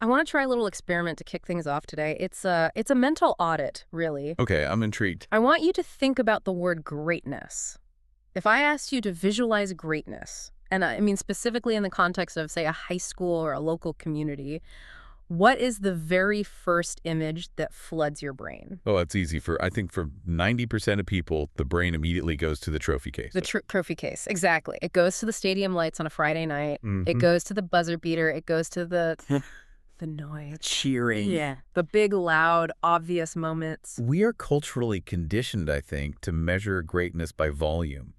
I want to try a little experiment to kick things off today. It's a mental audit, really. Okay, I'm intrigued. I want you to think about the word greatness. If I asked you to visualize greatness, and I mean specifically in the context of, say, a high school or a local community, what is the very first image that floods your brain? Oh, it's easy. I think for 90% of people, the brain immediately goes to the trophy case. The trophy case, exactly. It goes to the stadium lights on a Friday night. It Mm-hmm. goes to the buzzer beater. It goes to the noise. Cheering. Yeah. The big, loud, obvious moments. We are culturally conditioned, I think, to measure greatness by volume.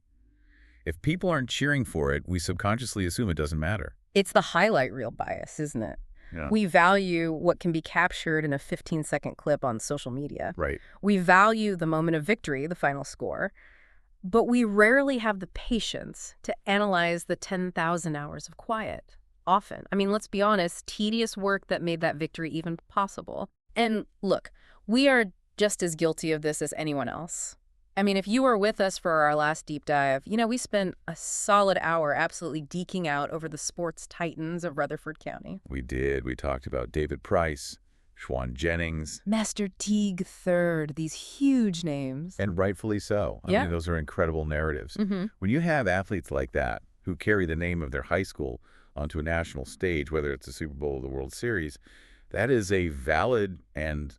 If people aren't cheering for it, we subconsciously assume it doesn't matter. It's the highlight reel bias, isn't it? Yeah. We value what can be captured in a 15-second clip on social media. Right. We value the moment of victory, the final score, but we rarely have the patience to analyze the 10,000 hours of quiet. Often. I mean, let's be honest, tedious work that made that victory even possible. And look, we are just as guilty of this as anyone else. I mean, if you were with us for our last deep dive, we spent a solid hour absolutely deking out over the sports titans of Rutherford County. We did. We talked about David Price, Schwan Jennings. Master Teague III, these huge names. And rightfully so. I Yeah. mean, those are incredible narratives. Mm-hmm. When you have athletes like that who carry the name of their high school onto a national stage, whether it's the Super Bowl or the World Series, that is a valid and,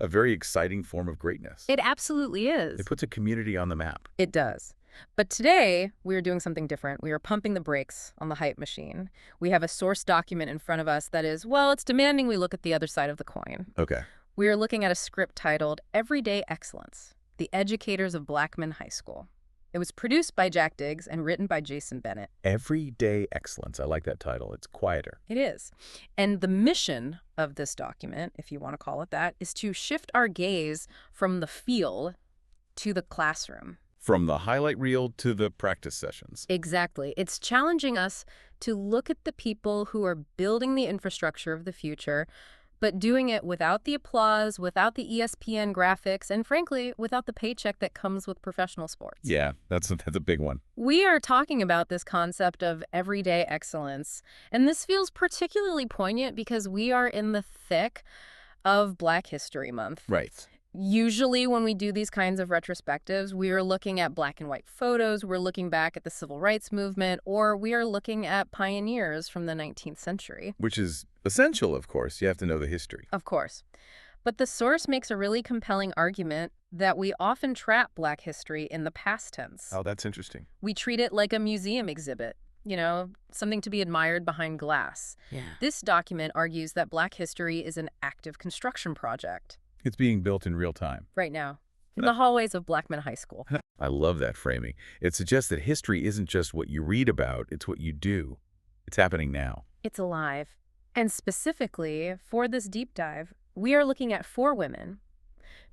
a very exciting form of greatness. It absolutely is. It puts a community on the map. It does. But today, we are doing something different. We are pumping the brakes on the hype machine. We have a source document in front of us that is, well, it's demanding we look at the other side of the coin. Okay. We are looking at a script titled Everyday Excellence, The Educators of Blackman High School. It was produced by Jack Diggs and written by Jason Bennett. Everyday excellence. I like that title. It's quieter. It is. And the mission of this document, if you want to call it that, is to shift our gaze from the field to the classroom. From the highlight reel to the practice sessions. Exactly. It's challenging us to look at the people who are building the infrastructure of the future, but doing it without the applause, without the ESPN graphics, and frankly, without the paycheck that comes with professional sports. Yeah, that's a big one. We are talking about this concept of everyday excellence, and this feels particularly poignant because we are in the thick of Black History Month. Right. Usually when we do these kinds of retrospectives, we are looking at black and white photos, we're looking back at the civil rights movement, or we are looking at pioneers from the 19th century. Which is essential, of course. You have to know the history. Of course. But the source makes a really compelling argument that we often trap Black history in the past tense. Oh, that's interesting. We treat it like a museum exhibit, something to be admired behind glass. Yeah. This document argues that Black history is an active construction project. It's being built in real time. Right now, in the hallways of Blackman High School. I love that framing. It suggests that history isn't just what you read about, it's what you do. It's happening now. It's alive. And specifically, for this deep dive, we are looking at 4 women.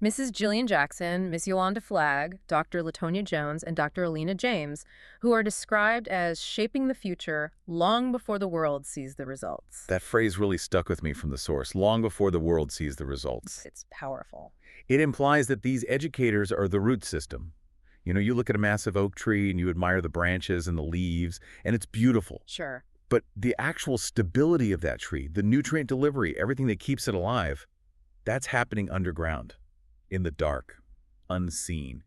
Mrs. Jillian Jackson, Miss Yolanda Flagg, Dr. Latonia Jones, and Dr. Alina James, who are described as shaping the future long before the world sees the results. That phrase really stuck with me from the source, long before the world sees the results. It's powerful. It implies that these educators are the root system. You look at a massive oak tree and you admire the branches and the leaves, and it's beautiful. Sure. But the actual stability of that tree, the nutrient delivery, everything that keeps it alive, that's happening underground, in the dark, unseen.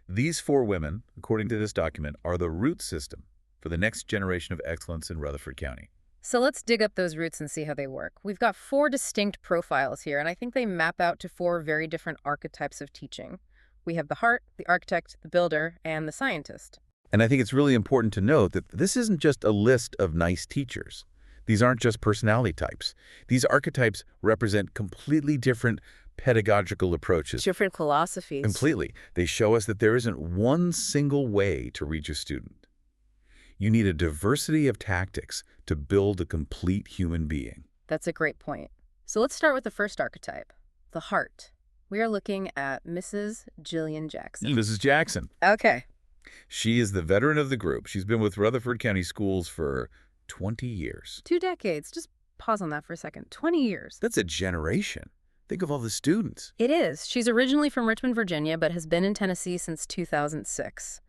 These 4 women, according to this document, are the root system for the next generation of excellence in Rutherford County. So let's dig up those roots and see how they work. We've got 4 distinct profiles here, and I think they map out to 4 very different archetypes of teaching. We have the heart, the architect, the builder, and the scientist. And I think it's really important to note that this isn't just a list of nice teachers. These aren't just personality types. These archetypes represent completely different pedagogical approaches. Different philosophies. Completely. They show us that there isn't one single way to reach a student. You need a diversity of tactics to build a complete human being. That's a great point. So let's start with the first archetype, the heart. We are looking at Mrs. Jillian Jackson. Mrs. Jackson. Okay. She is the veteran of the group. She's been with Rutherford County Schools for 20 years. 2 decades. Just pause on that for a second. 20 years. That's a generation. Think of all the students. It is. She's originally from Richmond, Virginia, but has been in Tennessee since 2006.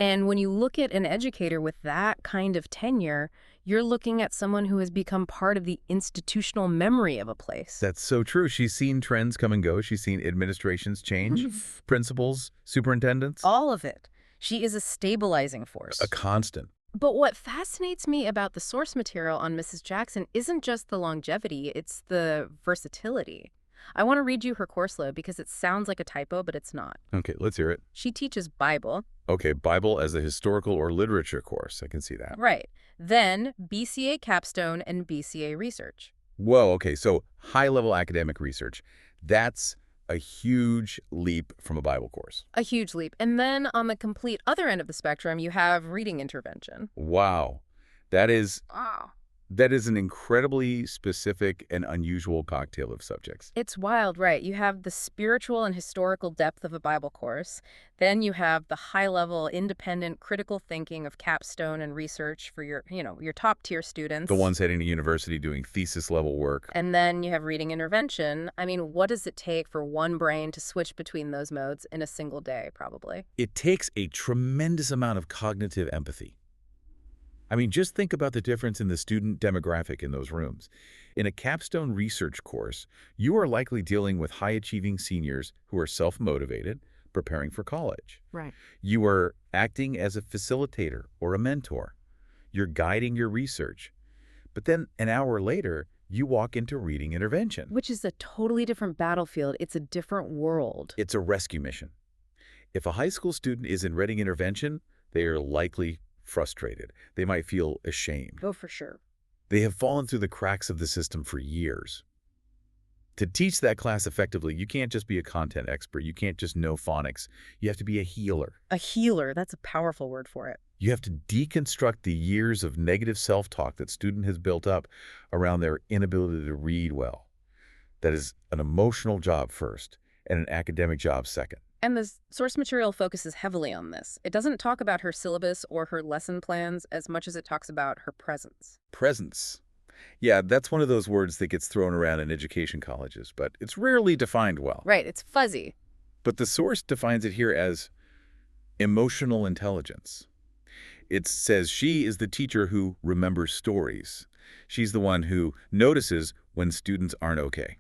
And when you look at an educator with that kind of tenure, you're looking at someone who has become part of the institutional memory of a place. That's so true. She's seen trends come and go. She's seen administrations change, principals, superintendents. All of it. She is a stabilizing A force. constant. But what fascinates me about the source material on Mrs. Jackson isn't just the longevity, it's the versatility. I want to read you her course load because it sounds like a typo, but it's not. Okay, let's hear it. She teaches Bible. Okay, Bible as a historical or literature course. I can see that. Right. Then BCA capstone and BCA research. Whoa, okay, so high-level academic research. That's a huge leap from a Bible course. A huge leap. And then on the complete other end of the spectrum, you have reading intervention. Wow. That is Wow. that is an incredibly specific and unusual cocktail of subjects. It's wild, right? You have the spiritual and historical depth of a Bible course. Then you have the high-level, independent, critical thinking of capstone and research for your top-tier students. The ones heading to university doing thesis-level work. And then you have reading intervention. I mean, what does it take for one brain to switch between those modes in a single day, probably? It takes a tremendous amount of cognitive empathy. I mean, just think about the difference in the student demographic in those rooms. In a capstone research course, you are likely dealing with high-achieving seniors who are self-motivated, preparing for college. Right. You are acting as a facilitator or a mentor. You're guiding your research. But then an hour later, you walk into reading intervention. Which is a totally different battlefield. It's a different world. It's a rescue mission. If a high school student is in reading intervention, they are likely frustrated. They might feel ashamed. Oh, for sure. They have fallen through the cracks of the system for years. To teach that class effectively, you can't just be a content expert. You can't just know phonics. You have to be a healer. A healer. That's a powerful word for it. You have to deconstruct the years of negative self-talk that student has built up around their inability to read well. That is an emotional job first and an academic job second. And the source material focuses heavily on this. It doesn't talk about her syllabus or her lesson plans as much as it talks about her presence. Presence. Yeah, that's one of those words that gets thrown around in education colleges, but it's rarely defined well. Right, it's fuzzy. But the source defines it here as emotional intelligence. It says she is the teacher who remembers stories. She's the one who notices when students aren't okay.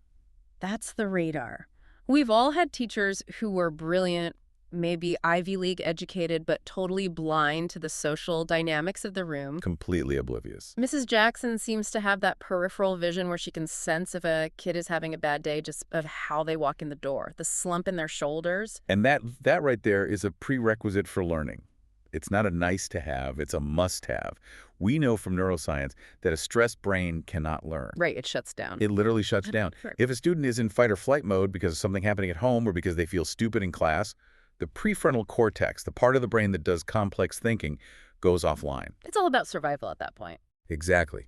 That's the radar. We've all had teachers who were brilliant, maybe Ivy League educated, but totally blind to the social dynamics of the room. Completely oblivious. Mrs. Jackson seems to have that peripheral vision where she can sense if a kid is having a bad day just of how they walk in the door, the slump in their shoulders. And that right there is a prerequisite for learning. It's not a nice to have, it's a must have. We know from neuroscience that a stressed brain cannot learn. Right, it shuts down. It literally shuts down. Right. If a student is in fight or flight mode because of something happening at home or because they feel stupid in class, the prefrontal cortex, the part of the brain that does complex thinking, goes offline. It's all about survival at that point. Exactly.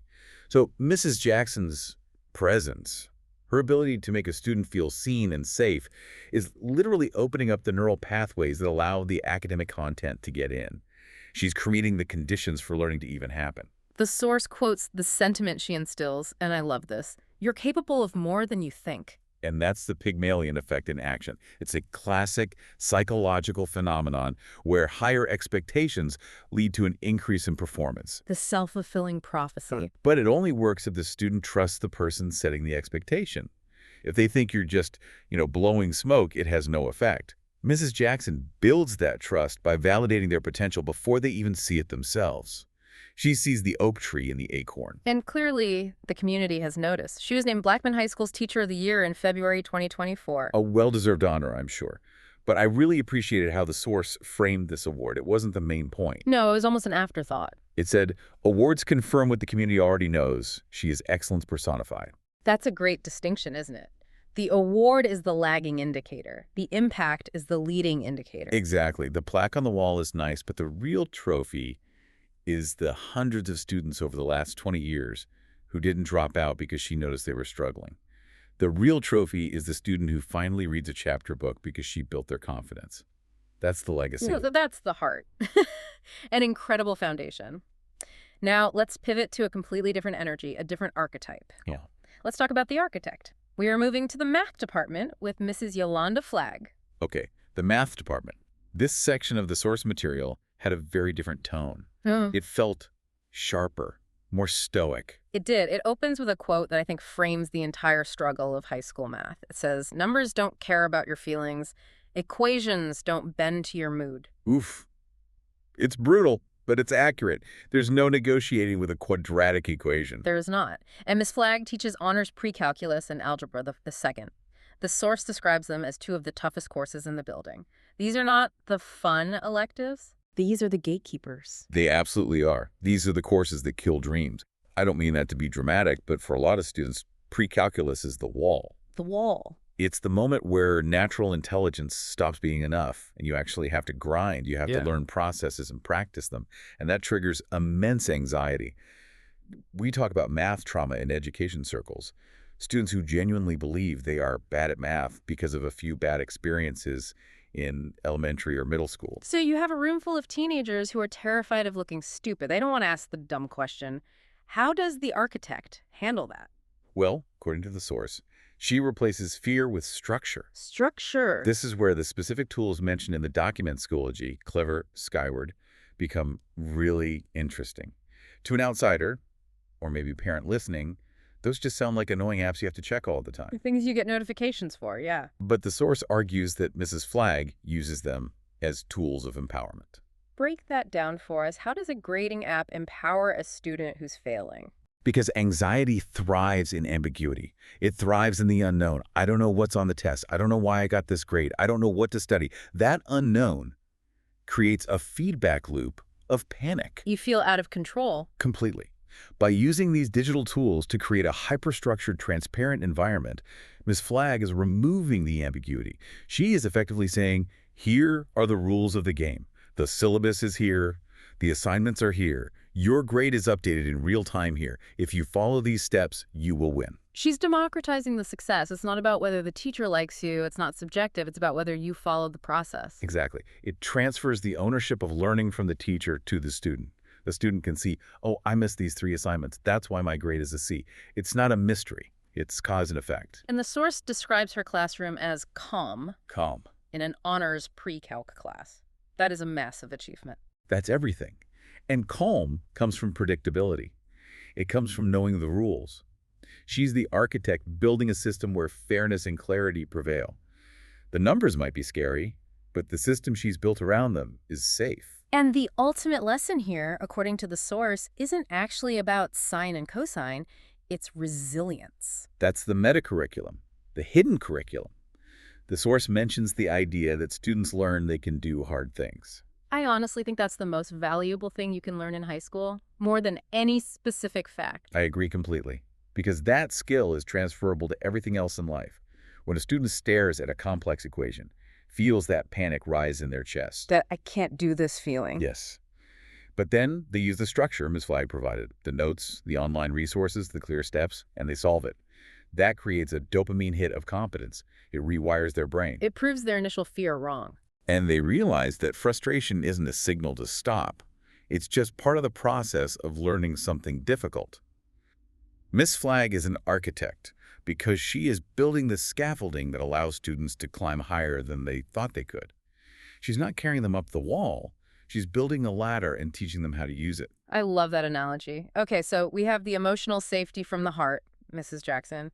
So Mrs. Jackson's presence, her ability to make a student feel seen and safe, is literally opening up the neural pathways that allow the academic content to get in. She's creating the conditions for learning to even happen. The source quotes the sentiment she instills, and I love this. You're capable of more than you think. And that's the Pygmalion effect in action. It's a classic psychological phenomenon where higher expectations lead to an increase in performance. The self-fulfilling prophecy. But it only works if the student trusts the person setting the expectation. If they think you're just, blowing smoke, it has no effect. Mrs. Jackson builds that trust by validating their potential before they even see it themselves. She sees the oak tree in the acorn. And clearly, the community has noticed. She was named Blackman High School's Teacher of the Year in February 2024. A well-deserved honor, I'm sure. But I really appreciated how the source framed this award. It wasn't the main point. No, it was almost an afterthought. It said, awards confirm what the community already knows. She is excellence personified. That's a great distinction, isn't it? The award is the lagging indicator. The impact is the leading indicator. Exactly. The plaque on the wall is nice, but the real trophy is the hundreds of students over the last 20 years who didn't drop out because she noticed they were struggling. The real trophy is the student who finally reads a chapter book because she built their confidence. That's the legacy. No, that's the heart. An incredible foundation. Now, let's pivot to a completely different energy, a different archetype. Yeah. Let's talk about the architect. We are moving to the math department with Mrs. Yolanda Flagg. Okay, the math department. This section of the source material had a very different tone. Oh. It felt sharper, more stoic. It did. It opens with a quote that I think frames the entire struggle of high school math. It says, "Numbers don't care about your feelings. Equations don't bend to your mood." Oof. It's brutal, but it's accurate. There's no negotiating with a quadratic equation. There is not. And Miss Flagg teaches honors pre-calculus and algebra the second. The source describes them as two of the toughest courses in the building. These are not the fun electives. These are the gatekeepers. They absolutely are. These are the courses that kill dreams. I don't mean that to be dramatic, but for a lot of students, pre-calculus is the wall. The wall. It's the moment where natural intelligence stops being enough, and you actually have to grind. You have to learn processes and practice them, and that triggers immense anxiety. We talk about math trauma in education circles. Students who genuinely believe they are bad at math because of a few bad experiences in elementary or middle school. So you have a room full of teenagers who are terrified of looking stupid. They don't want to ask the dumb question. How does the architect handle that? Well, according to the source, she replaces fear with structure. Structure. This is where the specific tools mentioned in the document Schoology, clever, skyward, become really interesting. To an outsider, or maybe parent listening, those just sound like annoying apps you have to check all the time. The things you get notifications for, yeah. But the source argues that Mrs. Flagg uses them as tools of empowerment. Break that down for us. How does a grading app empower a student who's failing? Because anxiety thrives in ambiguity. It thrives in the unknown. I don't know what's on the test. I don't know why I got this grade. I don't know what to study. That unknown creates a feedback loop of panic. You feel out of control. Completely. By using these digital tools to create a hyperstructured, transparent environment, Ms. Flagg is removing the ambiguity. She is effectively saying, here are the rules of the game. The syllabus is here. The assignments are here. Your grade is updated in real time here. If you follow these steps, you will win. She's democratizing the success. It's not about whether the teacher likes you. It's not subjective. It's about whether you followed the process. Exactly. It transfers the ownership of learning from the teacher to the student. The student can see, oh, I missed these 3 assignments. That's why my grade is a C. It's not a mystery. It's cause and effect. And the source describes her classroom as calm. Calm. In an honors pre-calc class. That is a massive achievement. That's everything. And calm comes from predictability. It comes from knowing the rules. She's the architect building a system where fairness and clarity prevail. The numbers might be scary, but the system she's built around them is safe. And the ultimate lesson here, according to the source, isn't actually about sine and cosine. It's resilience. That's the meta-curriculum, the hidden curriculum. The source mentions the idea that students learn they can do hard things. I honestly think that's the most valuable thing you can learn in high school, more than any specific fact. I agree completely, because that skill is transferable to everything else in life. When a student stares at a complex equation, feels that panic rise in their chest. That I can't do this feeling. Yes. But then they use the structure Ms. Flagg provided, the notes, the online resources, the clear steps, and they solve it. That creates a dopamine hit of competence. It rewires their brain. It proves their initial fear wrong. And they realize that frustration isn't a signal to stop. It's just part of the process of learning something difficult. Ms. Flagg is an architect because she is building the scaffolding that allows students to climb higher than they thought they could. She's not carrying them up the wall. She's building a ladder and teaching them how to use it. I love that analogy. Okay, so we have the emotional safety from the heart, Mrs. Jackson.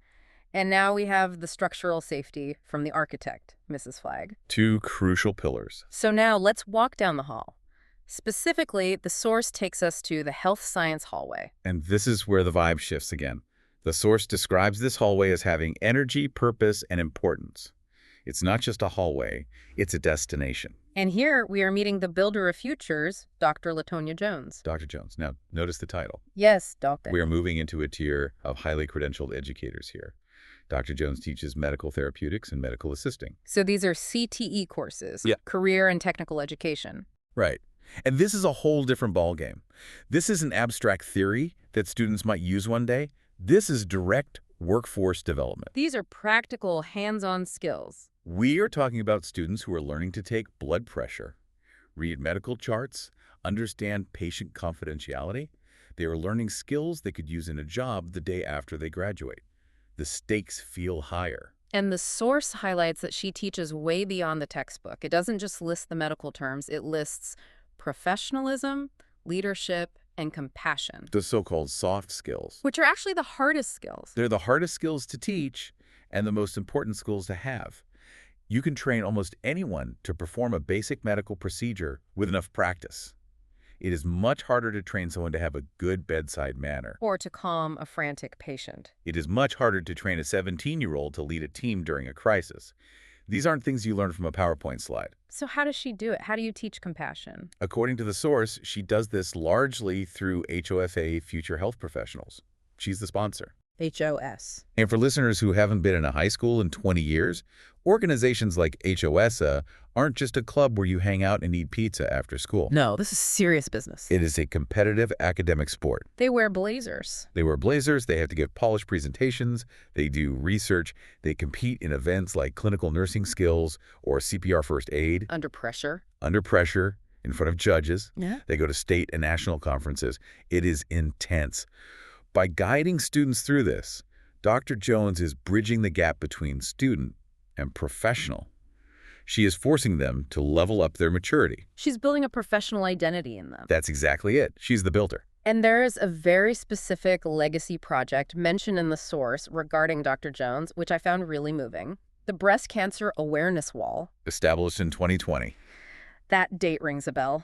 And now we have the structural safety from the architect, Mrs. Flagg. 2 crucial pillars. So now let's walk down the hall. Specifically, the source takes us to the health science hallway. And this is where the vibe shifts again. The source describes this hallway as having energy, purpose, and importance. It's not just a hallway, it's a destination. And here we are meeting the builder of futures, Dr. LaTonya Jones. Dr. Jones. Now, notice the title. Yes, doctor. We are moving into a tier of highly credentialed educators here. Dr. Jones teaches medical therapeutics and medical assisting. So these are CTE courses, Yeah. career and technical education. Right. And this is a whole different ballgame. This isn't abstract theory that students might use one day. This is direct workforce development. These are practical, hands-on skills. We are talking about students who are learning to take blood pressure, read medical charts, understand patient confidentiality. They are learning skills they could use in a job the day after they graduate. The stakes feel higher. And the source highlights that she teaches way beyond the textbook. It doesn't just list the medical terms, it lists professionalism, leadership, and compassion, The so-called soft skills. which are actually the hardest skills. They're the hardest skills to teach and the most important skills to have. You can train almost anyone to perform a basic medical procedure with enough practice. It is much harder to train someone to have a good bedside manner. Or to calm a frantic patient. It is much harder to train a 17-year-old to lead a team during a crisis. These aren't things you learn from a PowerPoint slide. So how does she do it? How do you teach compassion? According to the source, she does this largely through HOFA Future Health Professionals. She's the sponsor. HOS. And for listeners who haven't been in a high school in 20 years, organizations like HOSA aren't just a club where you hang out and eat pizza after school. No, this is serious business. It is a competitive academic sport. They wear blazers. They wear blazers, they have to give polished presentations, they do research, they compete in events like clinical nursing skills or CPR first aid. Under pressure. Under pressure, in front of judges. Yeah. They go to state and national conferences. It is intense. By guiding students through this, Dr. Jones is bridging the gap between student and professional. She is forcing them to level up their maturity. She's building a professional identity in them. That's exactly it. She's the builder. And there is a very specific legacy project mentioned in the source regarding Dr. Jones, which I found really moving. The Breast Cancer Awareness Wall. Established in 2020. That date rings a bell.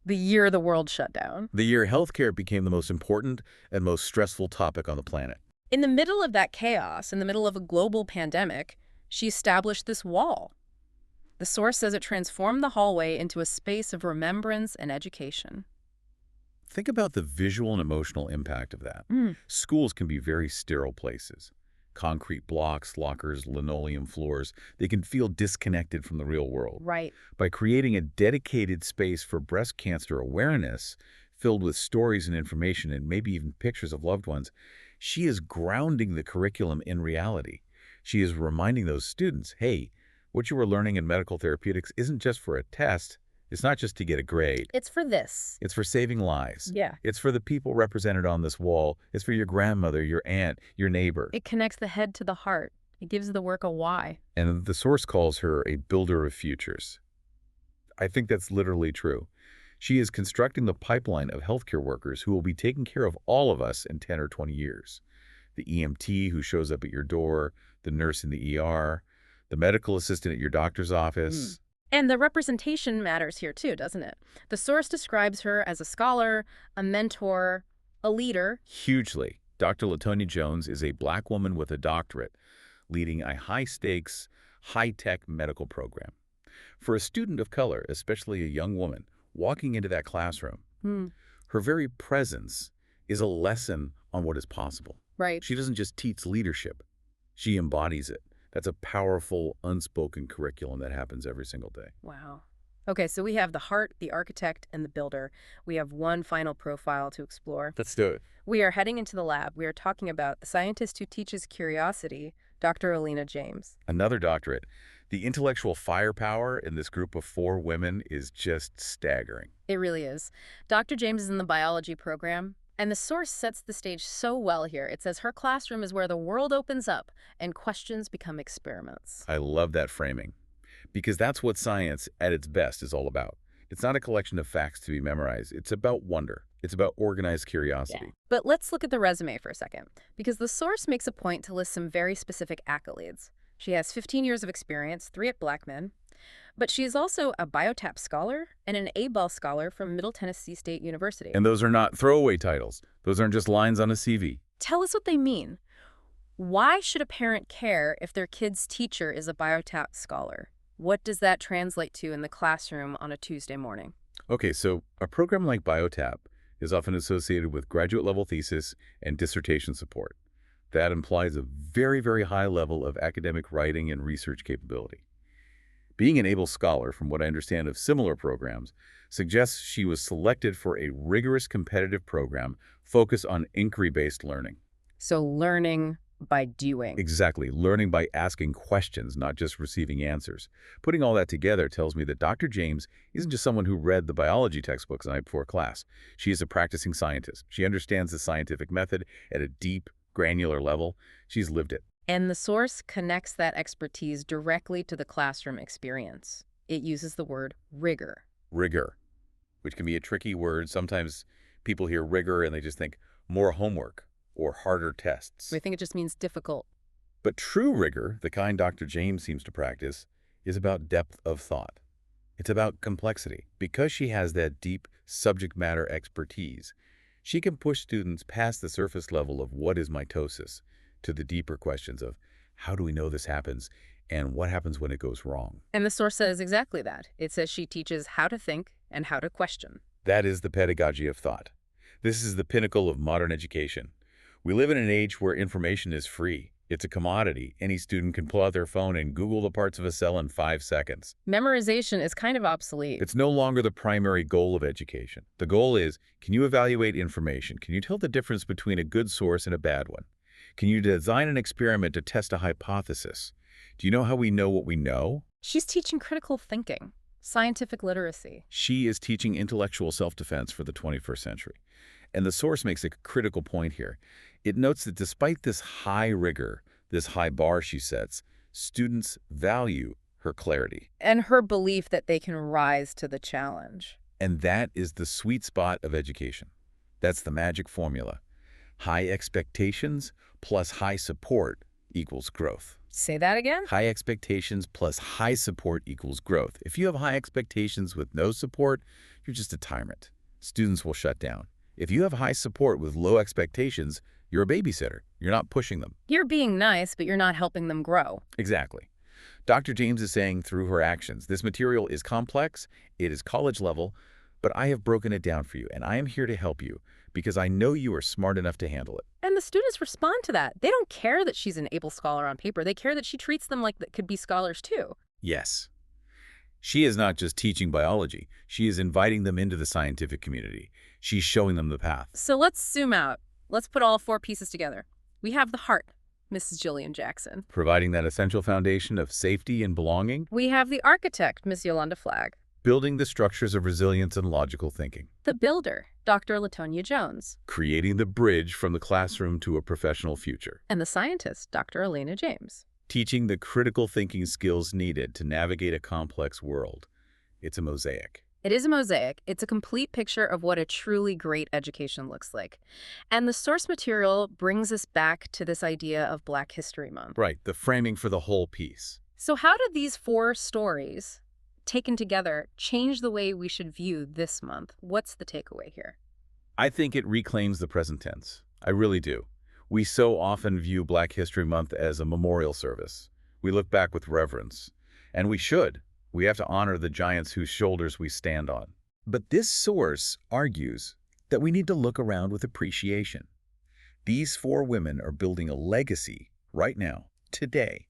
The year the world shut down. The year healthcare became the most important and most stressful topic on the planet. In the middle of that chaos, in the middle of a global pandemic, she established this wall. The source says it transformed the hallway into a space of remembrance and education. Think about the visual and emotional impact of that. Schools can be very sterile places. Concrete blocks, lockers, linoleum floors. They can feel disconnected from the real world. Right. By creating a dedicated space for breast cancer awareness, filled with stories and information and maybe even pictures of loved ones, she is grounding the curriculum in reality. She is reminding those students, hey, what you were learning in medical therapeutics isn't just for a test. It's not just to get a grade. It's for this. It's for saving lives. Yeah. It's for the people represented on this wall. It's for your grandmother, your aunt, your neighbor. It connects the head to the heart. It gives the work a why. And the source calls her a builder of futures. I think that's literally true. She is constructing the pipeline of healthcare workers who will be taking care of all of us in 10 or 20 years. The EMT who shows up at your door, the nurse in the ER, the medical assistant at your doctor's office. And the representation matters here too, doesn't it? The source describes her as a scholar, a mentor, a leader. Hugely. Dr. LaTonya Jones is a Black woman with a doctorate, leading a high-stakes, high-tech medical program. For a student of color, especially a young woman, walking into that classroom, her very presence is a lesson on what is possible. Right. She doesn't just teach leadership. She embodies it. That's a powerful, unspoken curriculum that happens every single day. Wow. Okay, so we have the heart, the architect, and the builder. We have one final profile to explore. Let's do it. We are heading into the lab. We are talking about the scientist who teaches curiosity, Dr. Alina James. Another doctorate. The intellectual firepower in this group of 4 women is just staggering. It really is. Dr. James is in the biology program, and the source sets the stage so well here. It says her classroom is where the world opens up and questions become experiments. I love that framing, because that's what science at its best is all about. It's not a collection of facts to be memorized. It's about wonder. It's about organized curiosity. But let's look at the resume for a second, because the source makes a point to list some very specific accolades. She has 15 years of experience, 3 at Blackman, but she is also a BioTAP scholar and an A-Ball scholar from Middle Tennessee State University. And those are not throwaway titles. Those aren't just lines on a CV. Tell us what they mean. Why should a parent care if their kid's teacher is a BioTAP scholar? What does that translate to in the classroom on a Tuesday morning? Okay, so a program like BioTAP is often associated with graduate-level thesis and dissertation support. That implies a very, very high level of academic writing and research capability. Being an able scholar, from what I understand of similar programs, suggests she was selected for a rigorous competitive program focused on inquiry-based learning. So learning by doing. Exactly, learning by asking questions, not just receiving answers. Putting all that together tells me that Dr. James isn't just someone who read the biology textbooks the night before class. She is a practicing scientist. She understands the scientific method at a deep, granular level. She's lived it. And the source connects that expertise directly to the classroom experience. It uses the word rigor. Rigor, which can be a tricky word. Sometimes people hear rigor and they just think more homework or harder tests. I think it just means difficult. But true rigor, the kind Dr. James seems to practice, is about depth of thought. It's about complexity. Because she has that deep subject matter expertise, she can push students past the surface level of what is mitosis to the deeper questions of how do we know this happens and what happens when it goes wrong. And the source says exactly that. It says she teaches how to think and how to question. That is the pedagogy of thought. This is the pinnacle of modern education. We live in an age where information is free. It's a commodity. Any student can pull out their phone and Google the parts of a cell in 5 seconds. Memorization is kind of obsolete. It's no longer the primary goal of education. The goal is, can you evaluate information? Can you tell the difference between a good source and a bad one? Can you design an experiment to test a hypothesis? Do you know how we know what we know? She's teaching critical thinking, scientific literacy. She is teaching intellectual self-defense for the 21st century. And the source makes a critical point here. It notes that despite this high rigor, this high bar she sets, students value her clarity. And her belief that they can rise to the challenge. And that is the sweet spot of education. That's the magic formula. High expectations plus high support equals growth. Say that again? High expectations plus high support equals growth. If you have high expectations with no support, you're just a tyrant. Students will shut down. If you have high support with low expectations, you're a babysitter. You're not pushing them. You're being nice, but you're not helping them grow. Exactly. Dr. James is saying through her actions, this material is complex, it is college level, but I have broken it down for you, and I am here to help you because I know you are smart enough to handle it. And the students respond to that. They don't care that she's an able scholar on paper. They care that she treats them like they could be scholars too. Yes. She is not just teaching biology. She is inviting them into the scientific community. She's showing them the path. So let's zoom out. Let's put all 4 pieces together. We have the heart, Mrs. Jillian Jackson. Providing that essential foundation of safety and belonging. We have the architect, Miss Yolanda Flagg. Building the structures of resilience and logical thinking. The builder, Dr. Latonia Jones. Creating the bridge from the classroom to a professional future. And the scientist, Dr. Elena James. Teaching the critical thinking skills needed to navigate a complex world. It's a mosaic. It is a mosaic. It's a complete picture of what a truly great education looks like. And the source material brings us back to this idea of Black History Month. Right, the framing for the whole piece. So how did these 4 stories, taken together, change the way we should view this month? What's the takeaway here? I think it reclaims the present tense. I really do. We so often view Black History Month as a memorial service. We look back with reverence. And we should. We have to honor the giants whose shoulders we stand on. But this source argues that we need to look around with appreciation. These 4 women are building a legacy right now, today,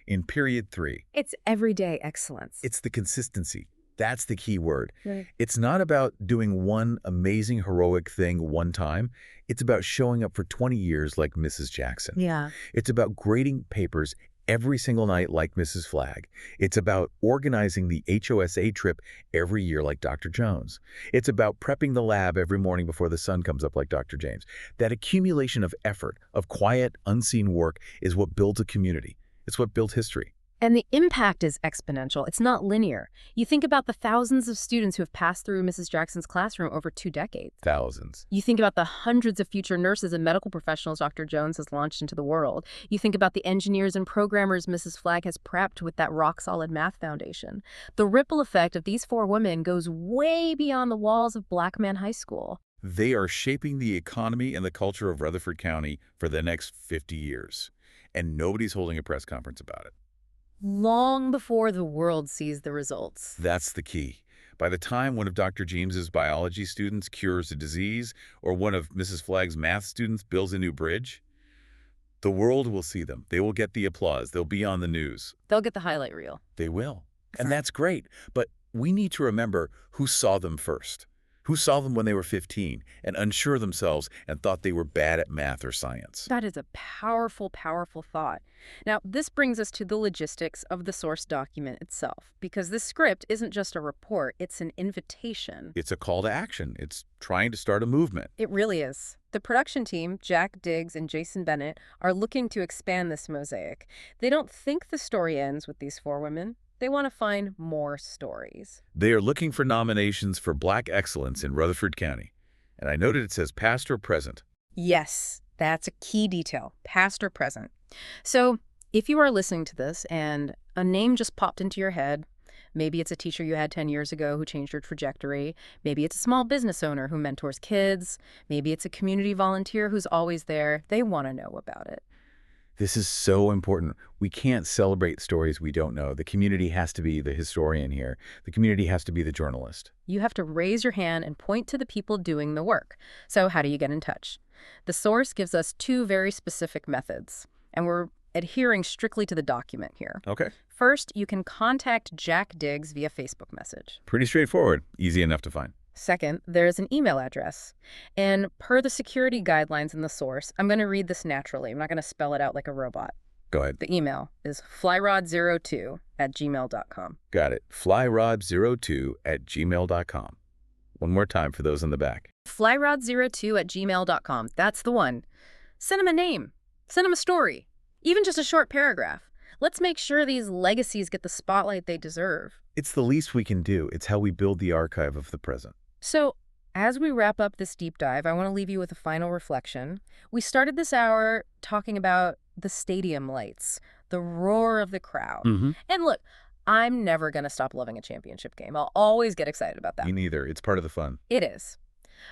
in period 3. It's everyday excellence. It's the consistency. That's the key word. Right. It's not about doing one amazing heroic thing one time. It's about showing up for 20 years like Mrs. Jackson. Yeah. It's about grading papers every single night like Mrs. Flagg. It's about organizing the HOSA trip every year like Dr. Jones. It's about prepping the lab every morning before the sun comes up like Dr. James. That accumulation of effort, of quiet, unseen work is what builds a community. It's what built history. And the impact is exponential. It's not linear. You think about the thousands of students who have passed through Mrs. Jackson's classroom over 2 decades. Thousands. You think about the hundreds of future nurses and medical professionals Dr. Jones has launched into the world. You think about the engineers and programmers Mrs. Flagg has prepped with that rock-solid math foundation. The ripple effect of these 4 women goes way beyond the walls of Blackman High School. They are shaping the economy and the culture of Rutherford County for the next 50 years. And nobody's holding a press conference about it. Long before the world sees the results. That's the key. By the time one of Dr. James's biology students cures a disease or one of Mrs. Flagg's math students builds a new bridge, the world will see them. They will get the applause. They'll be on the news. They'll get the highlight reel. They will. And that's great. But we need to remember who saw them first. Who saw them when they were 15 and unsure of themselves and thought they were bad at math or science. That is a powerful, powerful thought. Now, this brings us to the logistics of the source document itself, because this script isn't just a report, it's an invitation. It's a call to action. It's trying to start a movement. It really is. The production team, Jack Diggs and Jason Bennett, are looking to expand this mosaic. They don't think the story ends with these 4 women. They want to find more stories. They are looking for nominations for Black Excellence in Rutherford County. And I noted it says past or present. Yes, that's a key detail, past or present. So if you are listening to this and a name just popped into your head, maybe it's a teacher you had 10 years ago who changed your trajectory. Maybe it's a small business owner who mentors kids. Maybe it's a community volunteer who's always there. They want to know about it. This is so important. We can't celebrate stories we don't know. The community has to be the historian here. The community has to be the journalist. You have to raise your hand and point to the people doing the work. So how do you get in touch? The source gives us two very specific methods, and we're adhering strictly to the document here. Okay. First, you can contact Jack Diggs via Facebook message. Pretty straightforward. Easy enough to find. Second, there's an email address. And per the security guidelines in the source, I'm going to read this naturally. I'm not going to spell it out like a robot. Go ahead. The email is flyrod02@gmail.com. Got it. flyrod02@gmail.com. One more time for those in the back. flyrod02@gmail.com. That's the one. Send them a name. Send them a story. Even just a short paragraph. Let's make sure these legacies get the spotlight they deserve. It's the least we can do. It's how we build the archive of the present. So, as we wrap up this deep dive, I want to leave you with a final reflection. We started this hour talking about the stadium lights, the roar of the crowd. And look, I'm never going to stop loving a championship game. I'll always get excited about that. Me neither. It's part of the fun. It is.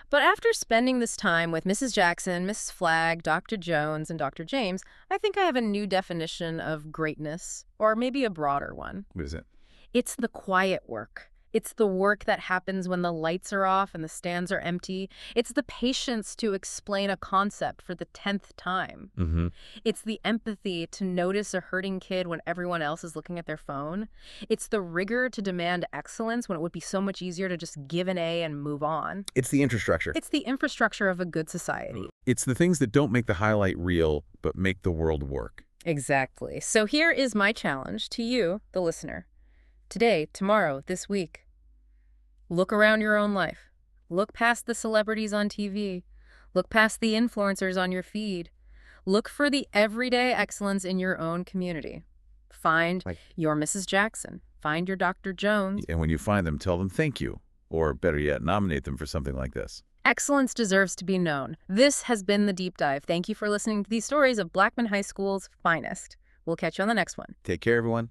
But after spending this time with Mrs. Jackson, Mrs. Flagg, Dr. Jones, and Dr. James, I think I have a new definition of greatness, or maybe a broader one. What is it? It's the quiet work. It's the work that happens when the lights are off and the stands are empty. It's the patience to explain a concept for the 10th time. It's the empathy to notice a hurting kid when everyone else is looking at their phone. It's the rigor to demand excellence when it would be so much easier to just give an A and move on. It's the infrastructure. It's the infrastructure of a good society. It's the things that don't make the highlight reel, but make the world work. Exactly. So here is my challenge to you, the listener. Today, tomorrow, this week. Look around your own life. Look past the celebrities on TV. Look past the influencers on your feed. Look for the everyday excellence in your own community. Find your Mrs. Jackson. Find your Dr. Jones. And when you find them, tell them thank you. Or better yet, nominate them for something like this. Excellence deserves to be known. This has been The Deep Dive. Thank you for listening to these stories of Blackman High School's finest. We'll catch you on the next one. Take care, everyone.